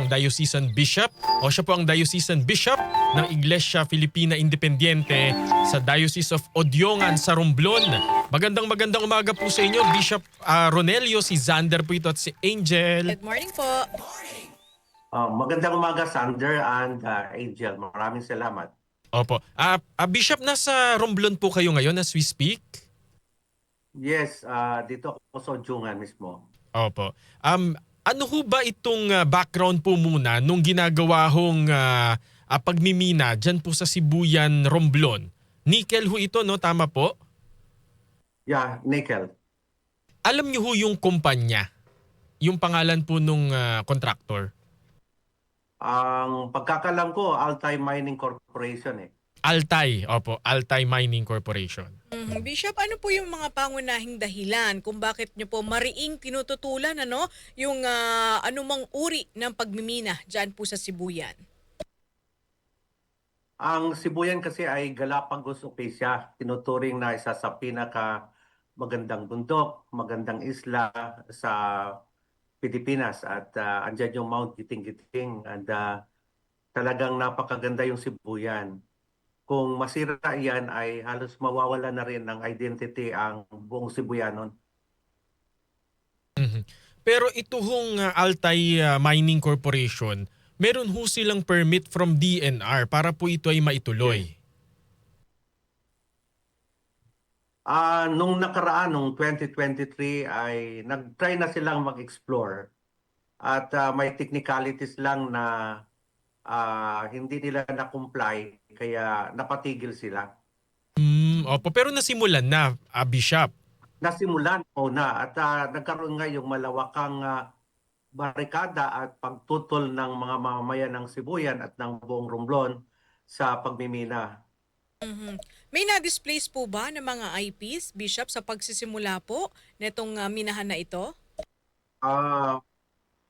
Diocesan Bishop o siya po ang Diocesan Bishop ng Iglesia Filipina Independiente sa Diocese of Odiongan sa Romblon. Magandang umaga po sa inyo, Bishop Ronelio, si Xander po ito at si Angel. Good morning po. Magandang umaga, Sander and Angel. Maraming salamat. Opo. Bishop, nasa Romblon po kayo ngayon as we speak? Yes, dito ako sa Odiongan mismo. Opo. Ano ho ba itong background po muna nung ginagawa hong pagmimina dyan po sa Sibuyan, Romblon? Nickel ho ito, no? Tama po? Yeah, nickel. Alam niyo ho yung kumpanya? Yung pangalan po nung contractor? Ang pagkakalam ko, Altai Mining Corporation eh. Altai, opo. Altai Mining Corporation. Bishop, ano po yung mga pangunahing dahilan kung bakit nyo po mariing tinututulan yung anumang uri ng pagmimina dyan po sa Sibuyan? Ang Sibuyan kasi ay Galapagos Opecia. Tinuturing na isa sa pinaka magandang bundok, magandang isla sa Pilipinas. At andyan yung Mount Giting-Giting. And talagang napakaganda yung Sibuyan. Kung masira yan ay halos mawawala na rin ng identity ang buong Sibuyanon. Pero ito hong Altai Mining Corporation, meron ho silang permit from DNR para po ito ay maituloy. Nung nakaraan, nung 2023, ay nag-try na silang mag-explore. At may technicalities lang na hindi nila na-comply, kaya napatigil sila. Opo, pero nasimulan na, Bishop. Nasimulan na at nagkaroon nga yung malawakang barikada at pagtutol ng mga mamamayan ng Sibuyan at ng buong Romblon sa pagmimina. May na-displace po ba ng mga IPs, Bishop, sa pagsisimula po netong minahan na ito?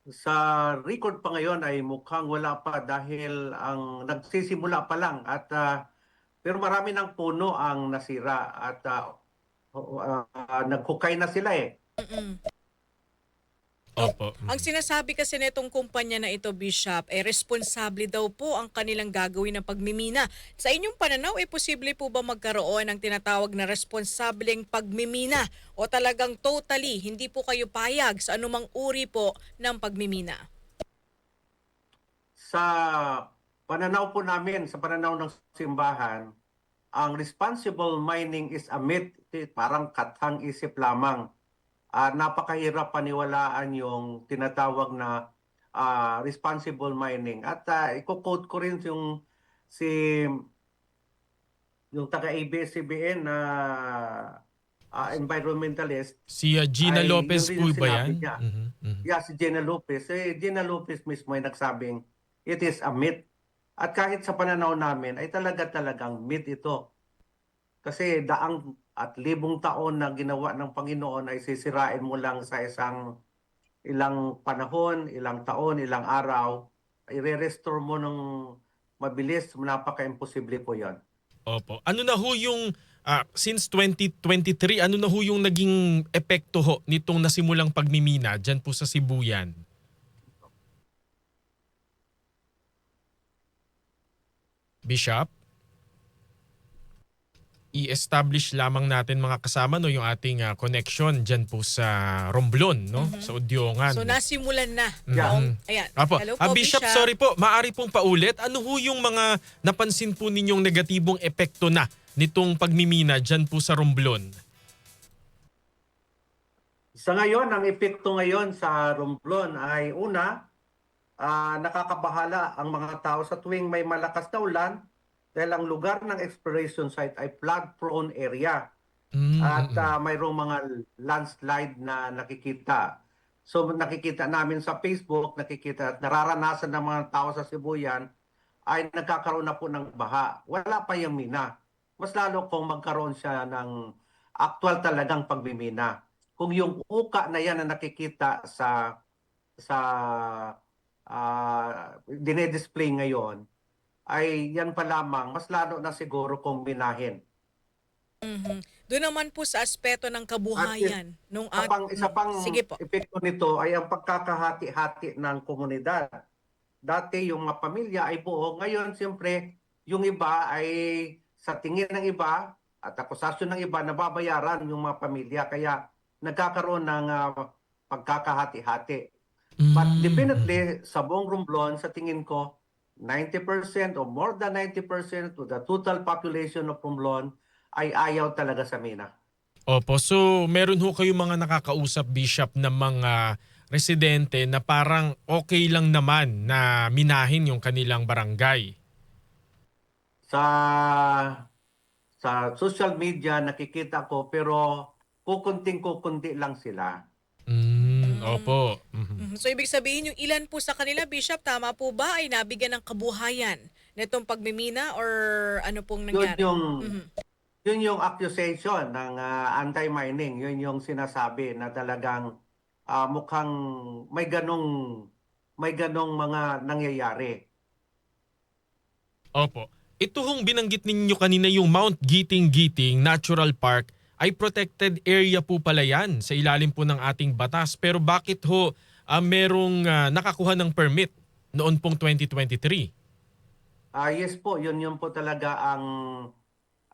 Sa record pa ngayon ay mukhang wala pa dahil ang nagsisimula pa lang at pero marami ng puno ang nasira at naghukay na sila eh. Opo. Ang sinasabi kasi netong kumpanya na ito, Bishop, responsable daw po ang kanilang gagawin ng pagmimina. Sa inyong pananaw, posible po ba magkaroon ng tinatawag na responsableng pagmimina o talagang totally hindi po kayo payag sa anumang uri po ng pagmimina? Sa pananaw po namin, sa pananaw ng simbahan, ang responsible mining is a myth, parang kathang isip lamang. Napakahirap paniwalaan yung tinatawag na responsible mining. At i-quote ko rin yung taga-ABS-CBN na environmentalist. Si Gina Lopez po yun rin yung ba sinabi yan? niya. Yeah, si Gina Lopez. Gina Lopez mismo ay nagsabing, it is a myth. At kahit sa pananaw namin, ay talagang myth ito. Kasi daang at libong taon na ginawa ng Panginoon ay sisirain mo lang sa ilang panahon, ilang taon, ilang araw. I-restore mo ng mabilis, napaka-imposible po yon. Opo. Ano na ho yung, since 2023, ano na ho yung naging epekto ho nitong nasimulang pagmimina dyan po sa Sibuyan? Bishop? I-establish lamang natin mga kasama yung ating connection dyan po sa Romblon, no? Sa Odiongan. So nasimulan na. Ayan. Apo. Hello po, Bishop, sorry po, maaari pong paulit. Ano ho yung mga napansin po ninyong negatibong epekto na nitong pagmimina dyan po sa Romblon? Sa ngayon, ang epekto ngayon sa Romblon ay una, nakakabahala ang mga tao sa tuwing may malakas na ulan dahil ang lugar ng exploration site ay flood-prone area. At mayroong mga landslide na nakikita. So nakikita namin sa Facebook, nakikita at nararanasan ng mga tao sa Sibuyan ay nagkakaroon na po ng baha. Wala pa yung mina. Mas lalo kung magkaroon siya ng actual talagang pagmimina. Kung yung uka na yan na nakikita sa dinedisplay ngayon, ay yan pa lamang, mas lalo na siguro kung minahin. Doon naman po sa aspeto ng kabuhayan. Isa pang Sige po. epekto nito ay ang pagkakahati-hati ng komunidad. dati yung mga pamilya ay buo. Ngayon, siyempre, yung iba ay sa tingin ng iba at akusasyon ng iba, nababayaran yung mga pamilya. Kaya nagkakaroon ng pagkakahati-hati. But definitely, sa buong Romblon, sa tingin ko, 90% o more than 90% of the total population of Romblon ay ayaw talaga sa mina. Opo, so meron ho kayo mga nakakausap, Bishop, na mga residente na parang okay lang naman na minahin yung kanilang barangay. Sa social media nakikita ko pero kukunting-kukunti lang sila. Mm. Opo. Mhm. So ibig sabihin yung ilan po sa kanila, Bishop, tama po ba, ay nabigyan ng kabuhayan nitong pagmimina or ano pong Yun nangyari? yung Mhm. yun yung accusation ng anti-mining. Yun yung sinasabi na talagang mukhang may ganong mga nangyayari. Opo. Ito hong binanggit ninyo kanina yung Mount Giting-Giting Natural Park ay protected area po pala yan sa ilalim po ng ating batas. Pero bakit ho merong nakakuha ng permit noon pong 2023? Yes po, yun po talaga ang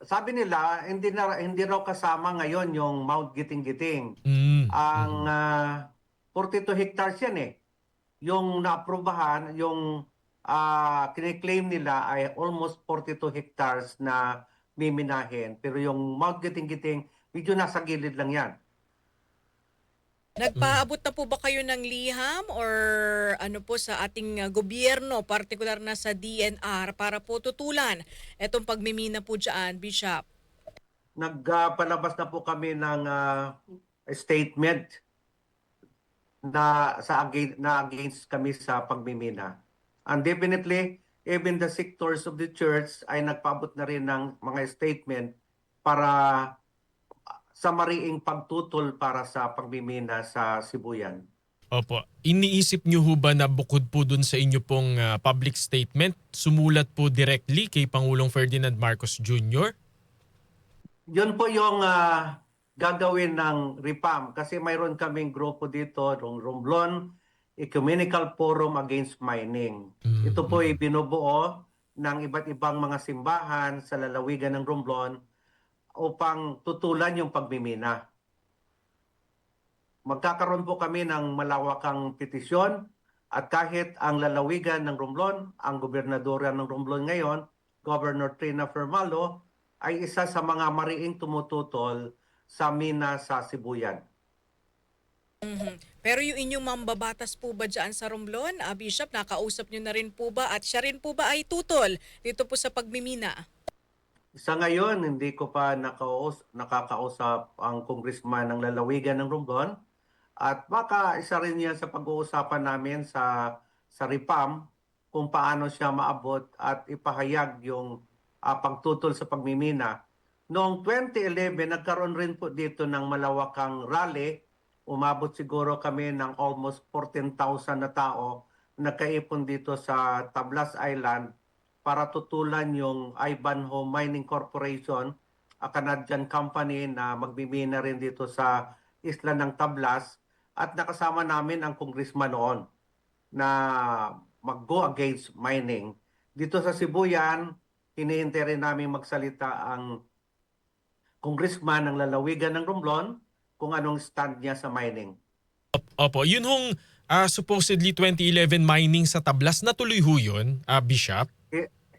sabi nila, hindi raw kasama ngayon yung Mount Giting-Giting. Mm. Ang Mhm. 42 hectares yan eh. Yung naaprubahan, yung kiniklaim nila ay almost 42 hectares na miminahin. Pero yung Mount Giting-Giting, medyo nasa gilid lang yan. Nagpaabot na po ba kayo ng liham or ano po sa ating gobyerno, partikular na sa DNR, para po tutulan itong pagmimina po dyan, Bishop? Nagpalabas na po kami ng statement na against kami sa pagmimina. And definitely, even the sectors of the church ay nagpaabot na rin ng mga statement para sa mariing pagtutol para sa pagmimina sa Sibuyan. Opo. Iniisip niyo ho ba na bukod po dun sa inyo pong public statement, sumulat po directly kay Pangulong Ferdinand Marcos Jr.? Yun po yung gagawin ng RIPAM kasi mayroon kaming grupo dito, Romblon Ecumenical Forum Against Mining. Ito po ay binubuo ng iba't ibang mga simbahan sa lalawigan ng Romblon upang tutulan yung pagmimina. Magkakaroon po kami ng malawakang petisyon at kahit ang lalawigan ng Romblon, ang gobernadora ng Romblon ngayon, Governor Trina Fermalo, ay isa sa mga mariing tumututol sa mina sa Sibuyan. Mhm. Pero yung inyong mambabatas po ba dyan sa Romblon, Bishop, nakausap nyo na rin po ba at siya rin po ba ay tutol dito po sa pagmimina? Sa ngayon, hindi ko pa nakakausap ang congressman ng lalawigan ng Romblon at baka isa rin yan sa pag-uusapan namin sa RIPAM kung paano siya maabot at ipahayag yung pagtutol sa pagmimina. Noong 2011, nagkaroon rin po dito ng malawakang rally. Umabot siguro kami ng almost 14,000 na tao nagkaipon dito sa Tablas Island para tutulan yung Ivanhoe Mining Corporation, a Canadian company na magbibina rin dito sa isla ng Tablas. At nakasama namin ang congressman noon na mag-go against mining. Dito sa Sibuyan, hinihintay rin namin magsalita ang congressman ng lalawigan ng Romblon kung anong stand niya sa mining. Opo. Yun hong supposedly 2011 mining sa Tablas, natuloy ho yun, Bishop?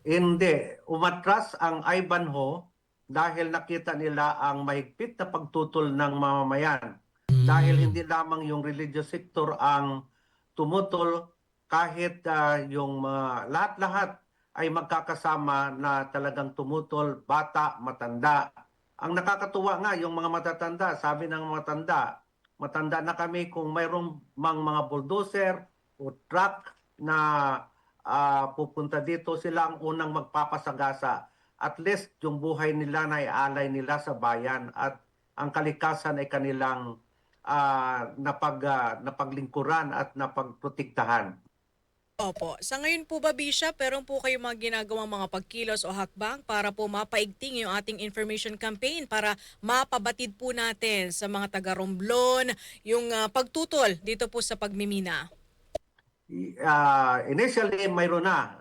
Hindi. Umatras ang Ivanhoe dahil nakita nila ang mahigpit na pagtutol ng mamamayan. Dahil hindi lamang yung religious sector ang tumutol, kahit yung lahat-lahat ay magkakasama na talagang tumutol, bata, matanda. Ang nakakatuwa nga, yung mga matatanda, sabi ng matanda na kami kung mayroong mga bulldozer o truck na pupunta dito, sila ang unang magpapasagasa. At least yung buhay nila na ialay nila sa bayan at ang kalikasan ay kanilang napaglingkuran at napagprotektahan. Opo. Sa ngayon po ba, Bishop, meron po kayo mga ginagawang mga pagkilos o hakbang para po mapaigting yung ating information campaign para mapabatid po natin sa mga taga-Romblon yung pagtutol dito po sa pagmimina? Initially, mayroon na.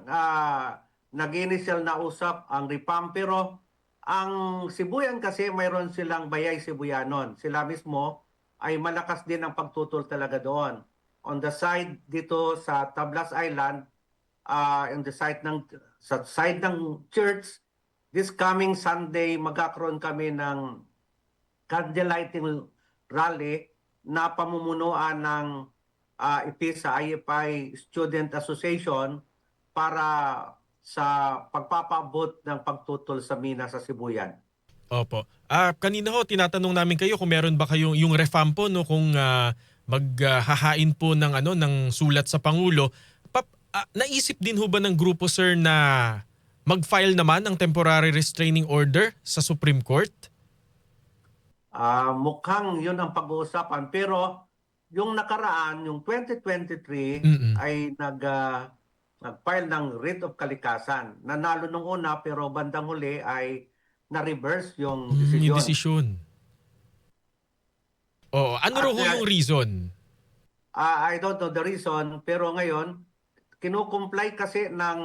Nag-initial na usap ang Ripam, pero ang Sibuyan kasi mayroon silang Bayay Sibuyanon. Sila mismo ay malakas din ang pagtutol talaga doon. On the side dito sa Tablas Island, in the sa side ng church, this coming Sunday magkakaroon kami ng candlelighting rally na pamumunuan ng IPISA, IFI Student Association, para sa pagpapaabot ng pagtutol sa mina sa Sibuyan. Opo. Kanina ho, tinatanong namin kayo kung meron ba kayong yung refam po, no, kung maghahain po ng, ng sulat sa Pangulo. Naisip din ho ba ng grupo, sir, na mag-file naman ng temporary restraining order sa Supreme Court? Mukhang yun ang pag-uusapan, pero yung nakaraan, yung 2023, ay nag-file ng writ of kalikasan. Nanalo nung una, pero bandang huli ay na-reverse yung desisyon. Yung desisyon. Oo. Ano raw ho yung reason? I don't know the reason, pero ngayon, kinukumply kasi ng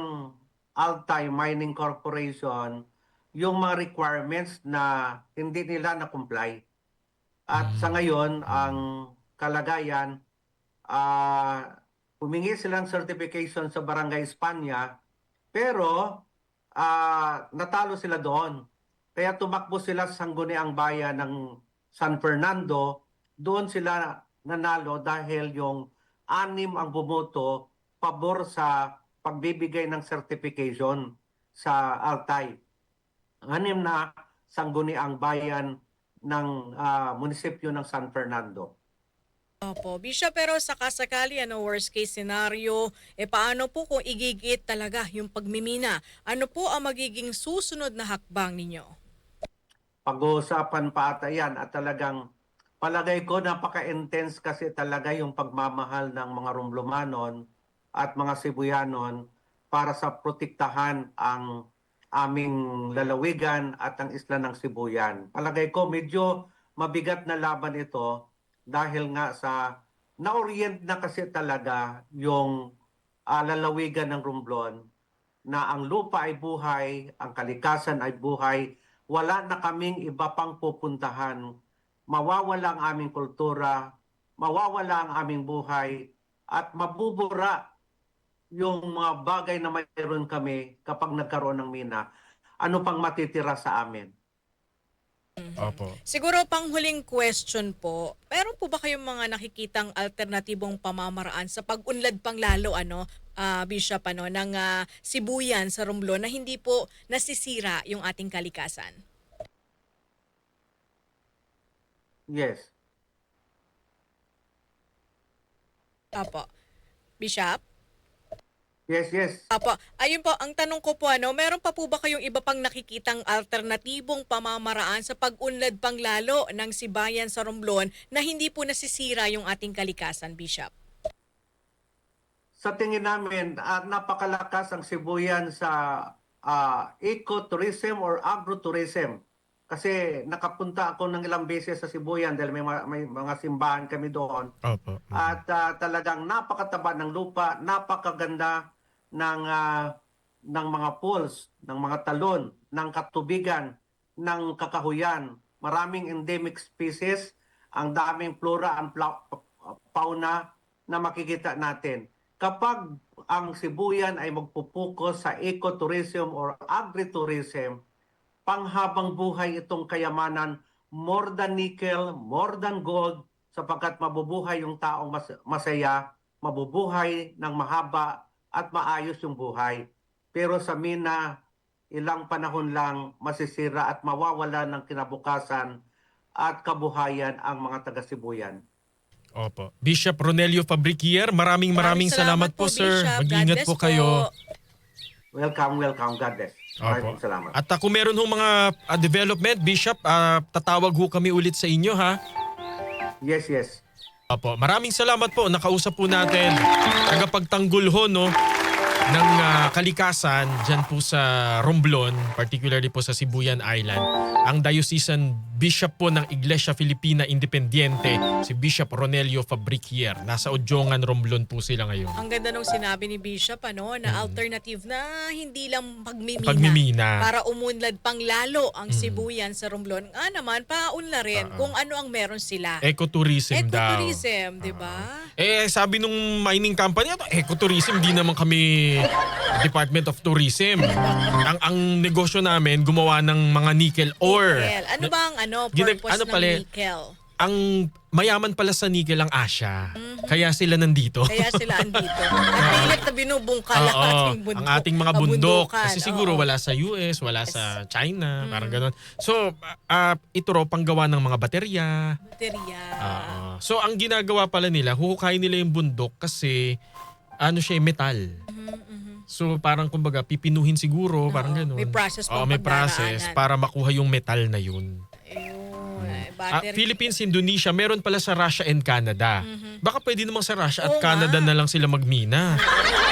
Altai Mining Corporation yung mga requirements na hindi nila na-comply. At sa ngayon, ang kalagayan, humingi silang certification sa Barangay Espanya, pero natalo sila doon. Kaya tumakbo sila sa Sangguniang Bayan ng San Fernando. Doon sila nanalo dahil yung 6 ang bumoto pabor sa pagbibigay ng certification sa Altai. 6 na Sangguniang Bayan ng munisipyo ng San Fernando. Opo, Bishop, pero sakasakali, worst case scenario, paano po kung igigit talaga yung pagmimina? Ano po ang magiging susunod na hakbang ninyo? Pag-uusapan pa ata yan, at talagang palagay ko napaka-intense kasi talaga yung pagmamahal ng mga Rumblomanon at mga Sibuyanon para sa protektahan ang aming lalawigan at ang isla ng Sibuyan. Palagay ko medyo mabigat na laban ito dahil nga sa na-orient na kasi talaga yung lalawigan ng Romblon na ang lupa ay buhay, ang kalikasan ay buhay, wala na kaming iba pang pupuntahan, mawawala ang aming kultura, mawawala ang aming buhay, at mabubura yung mga bagay na mayroon kami kapag nagkaroon ng mina. Ano pang matitira sa amin? Opo. Siguro panghuling question po, meron po ba kayong mga nakikitang alternatibong pamamaraan sa pag-unlad pang lalo, Bishop, ng Sibuyan sa Romblon na hindi po nasisira yung ating kalikasan? Yes. Apo. Bishop? Yes. Apo, ayun po, ang tanong ko po, meron pa po ba kayong iba pang nakikitang alternatibong pamamaraan sa pag-unlad pang lalo ng Sibayan sa Romblon na hindi po nasisira yung ating kalikasan, Bishop? Sa tingin namin, napakalakas ang Sibuyan sa ecotourism or agrotourism. Kasi nakapunta ako ng ilang beses sa Sibuyan dahil may mga simbahan kami doon. Opo. At talagang napakataba ng lupa, napakaganda ng mga pools, ng mga talon, ng katubigan, ng kakahuyan. Maraming endemic species, ang daming flora and fauna na makikita natin. Kapag ang Sibuyan ay magpupukus sa ecotourism or agritourism, panghabang buhay itong kayamanan, more than nickel, more than gold, sapagkat mabubuhay yung taong masaya, mabubuhay ng mahaba at maayos yung buhay. Pero sa mina, ilang panahon lang masisira at mawawala ng kinabukasan at kabuhayan ang mga taga-Sibuyan. Opo. Bishop Ronelio Fabriquier, maraming salamat po, sir. Bishop. Mag-ingat po kayo. Welcome. God bless. Maraming Opo. salamat. At kung meron hong mga development, Bishop, tatawag ho kami ulit sa inyo, ha? Yes. Opo. Maraming salamat po. Nakausap po natin tagapagtanggol ho, ng kalikasan dyan po sa Romblon, particularly po sa Sibuyan Island, ang Diocesan Bishop po ng Iglesia Filipina Independiente, si Bishop Ronelio Fabriquier. Nasa Odiongan, Romblon po sila ngayon. Ang ganda nung sinabi ni Bishop, na alternative na hindi lang Pagmimina. para umunlad pang lalo ang Sibuyan sa Romblon. Naman, paunlarin kung ano ang meron sila. Ecotourism daw. Ecotourism, di ba? Sabi nung mining company, ecotourism, di naman kami Department of Tourism. Ang negosyo namin, gumawa ng mga nickel ore. Nickel. Ano ba ang purpose ng nickel? Ang mayaman pala sa nickel ang Asia. Kaya sila nandito. Kaya sila andito. At pilit na binubungkal ang ating bundok. Ang ating mga bundok. Kabundukan. Kasi siguro wala sa US, wala sa China, parang gano'n. So, ito raw panggawa ng mga baterya. Baterya. So, ang ginagawa pala nila, huhukayin nila yung bundok kasi metal. So, parang kumbaga, pipinuhin siguro, parang gano'n. May process pang may process pagdaraanan. para makuha yung metal na yun. Battery. Philippines, Indonesia, meron pala sa Russia and Canada. Baka pwede namang sa Russia at Oo Canada nga. na lang sila magmina.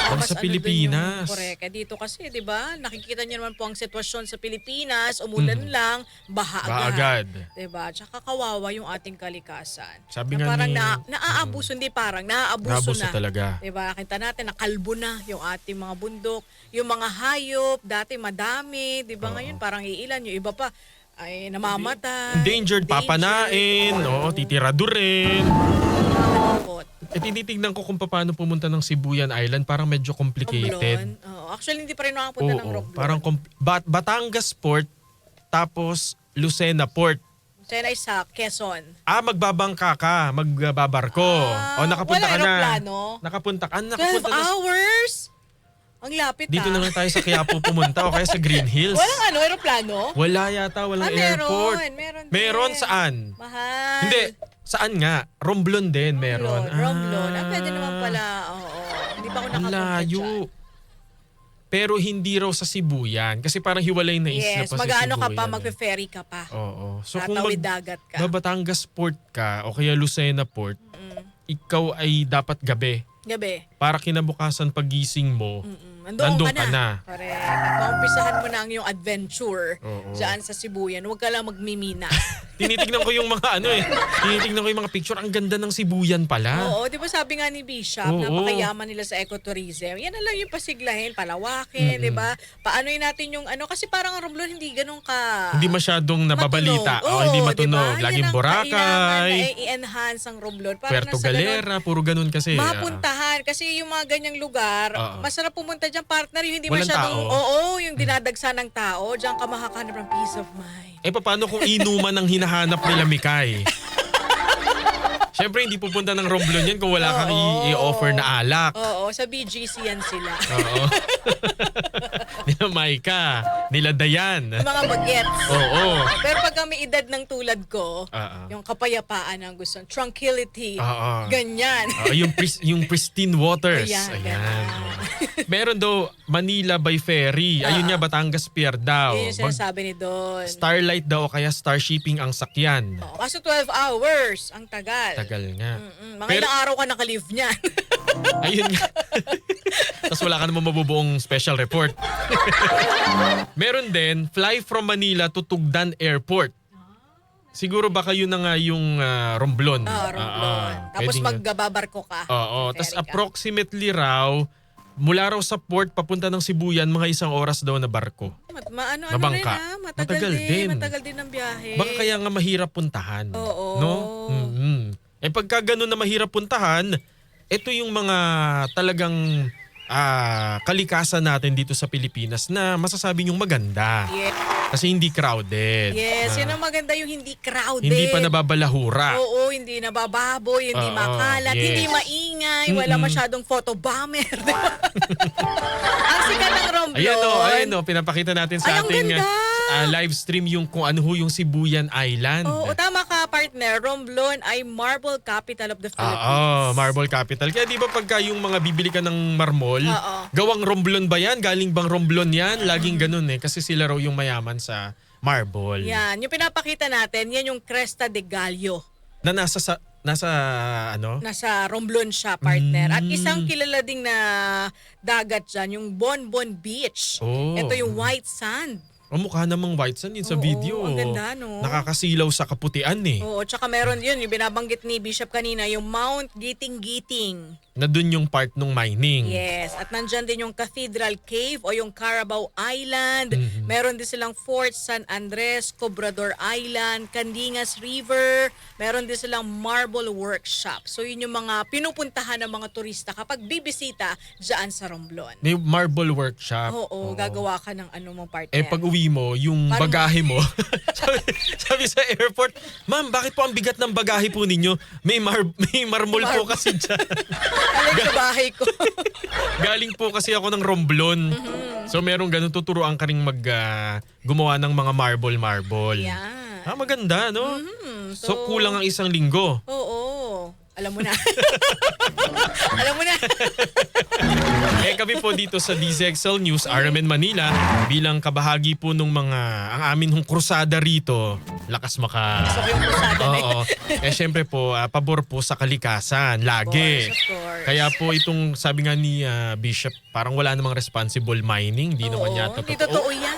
Huwag sa Pilipinas. Correct. Dito kasi, di ba, nakikita niyo naman po ang sitwasyon sa Pilipinas, umulan lang, baha agad. Di ba? Tsaka kawawa yung ating kalikasan. Sabi na nga parang ni- naaabuso, hindi parang, naaabuso Nabuso na. talaga. Di ba? Nakita natin, nakalbo na yung ating mga bundok. Yung mga hayop, dati madami. Di ba? Ngayon, parang iilan. Yung iba pa, ay namamatay. Endangered, papanain, titiradurin. Nakakatakot. Tinitignan ko kung paano pumunta ng Sibuyan Island, parang medyo complicated. Romblon. Actually, hindi pa rin nakapunta ng Romblon. Parang Batangas Port, tapos Lucena Port. Siya ay sa Quezon. Magbabangka ka, magbabarko. Nakapunta wala ka na. aeroplano? Nakapunta ka. 12 Nakapunta na. hours? Ang lapit Dito ah. na lang tayo sa Quiapo pumunta o kaya sa Green Hills. Walang aeroplano? Wala yata, walang Meron. airport. Meron din. Meron saan? Mahal. Hindi, saan nga? Romblon din meron. Romblon. Pwede naman pala. Oo. Hindi pa ako Ang nakapunta layo. dyan. Pero hindi raw sa Sibuyan. Kasi parang hiwalay na isla Yes, pa sa mag-ano ka Sibuyan. pa, magpe-ferry ka pa. Oo. So kung Tatawid dagat ka. Batangas Port ka o kaya Lucena Port, ikaw ay dapat gabi. Gabi. Para kinabukasan pagising mo, Nandun ka na. Correct. At maumpisahan mo na ang iyong adventure Oo. dyan sa Sibuyan. Huwag ka lang magmimina. Tinitignan ko yung mga tinitignan ko yung mga picture. Ang ganda ng Sibuyan pala. Oo, di ba sabi nga ni Bishop, Oo. napakayaman nila sa ecotourism. Yan na lang yung pasiglahin, palawakin, di ba? Paano yun natin yung kasi parang ang Romblon hindi ganun ka Hindi masyadong nababalita. matunog. Hindi Oo, matunog. diba? Laging Yan ang Boracay, kailangan na i-enhance ang Romblon. Para Puerto nasa ganun, Galera, puro ganun kasi. mapuntahan. Kasi yung mga ganyang lugar, Oo. masarap pumunta dyan, partner. Yung hindi Walang masyadong, tao. yung dinadagsa ng tao. Diyan ka makakahanap ng peace of mind. Paano kung inuman ang hinahanap nila, Mikay? Siyempre, hindi pupunta ng Romblon yan kung wala kang i-offer na alak. Oo, sa BGC yan sila. Oo. Nila Maika, nila Dayan. Mga bagets. Oo. Pero pag kami edad ng tulad ko, Oo. yung kapayapaan ang gusto, tranquility, Oo. ganyan. Yung pristine waters. Ayan, Ayan. Meron daw Manila by ferry. Ayun nga, Batangas Pier daw. Yun yung sinasabi ni Don. Starlight daw o kaya Star Shipping ang sakyan. Kaso 12 hours, ang tagal. Tagal nga. Mga ilang araw ka naka-leave niyan. Ayun nga. Tapos wala ka naman mabubuong special report. Meron din, fly from Manila to Tugdan Airport. Siguro baka yun na nga yung Romblon. Romblon. Tapos Pwede nga. magbabarko ka. Oo. Tapos Ferry ka. approximately raw, mula raw sa port papunta ng Sibuyan, mga 1 oras daw na barko. Ano Nabangka. rin Matagal din. Matagal din ang biyahe. Baka kaya nga mahirap puntahan. Oo. No? Pagka ganun na mahirap puntahan, ito yung mga talagang kalikasan natin dito sa Pilipinas na masasabi nyong maganda. Yes. Kasi hindi crowded. Yes, yun ang maganda yung hindi crowded. Hindi pa nababalahura. Oo, hindi nabababoy, hindi Oo, makalat, yes. hindi maingay, wala masyadong photo bomber. Ang sikat ng Romblon. Ayan o, pinapakita natin sa Ay, ang ating ganda! live stream yung kung ano yung Sibuyan Island. Oo, tama ka partner. Romblon ay marble capital of the Philippines. Oo, marble capital. Kaya di ba pagka yung mga bibili ka ng marmol, Oo. gawang Romblon ba yan? Galing bang Romblon yan? Laging ganun kasi sila raw yung mayaman sa marble. Yan, yung pinapakita natin, yan yung Cresta de Gallo. Na nasa ano? Nasa Romblon siya, partner. At isang kilala ding na dagat dyan, yung Bonbon Beach. Oh. Ito yung white sand. Ang mukha namang white sand yun sa Oo, video. ang ganda, no? Nakakasilaw sa kaputian eh. Oo, tsaka meron yun, yung binabanggit ni Bishop kanina, yung Mount Giting-Giting. Na dun yung part ng mining. Yes, at nandyan din yung Cathedral Cave o yung Carabao Island. Meron din silang Fort San Andres, Cobrador Island, Candingas River. Meron din silang Marble Workshop. So yun yung mga pinupuntahan ng mga turista kapag bibisita dyan sa Romblon. May marble workshop. Oo, gagawa ka ng ano mong part Eh pag uwi mo, yung Parang- bagahe mo, sabi sa airport, ma'am, bakit po ang bigat ng bagahe po ninyo? May marmol po kasi dyan. Alay sa bahay ko. Galing po kasi ako ng Romblon. So merong ganun, tuturuan ka ring gumawa ng mga marble. Yan. Maganda, no? So So- kulang ang isang linggo. Oo, alam mo na. Alam mo na. Kami po dito sa DZXL News, RMN Manila, bilang kabahagi po nung ang amin hong krusada rito, lakas maka... So yung krusada na Oo. Syempre po, pabor po sa kalikasan, lagi. Of course. Kaya po itong sabi nga ni Bishop, parang wala namang responsible mining, di naman yata Hindi totoo yan.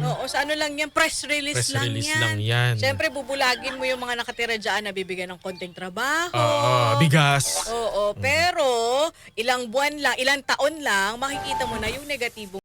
Oo, sa ano lang yan, press release, Press release lang yan. yan. Siyempre, bubulagin mo yung mga nakatira dyan na bibigyan ng konting trabaho. Bigas. Oo, pero ilang buwan lang, ilang taon lang, makikita mo na yung negatibong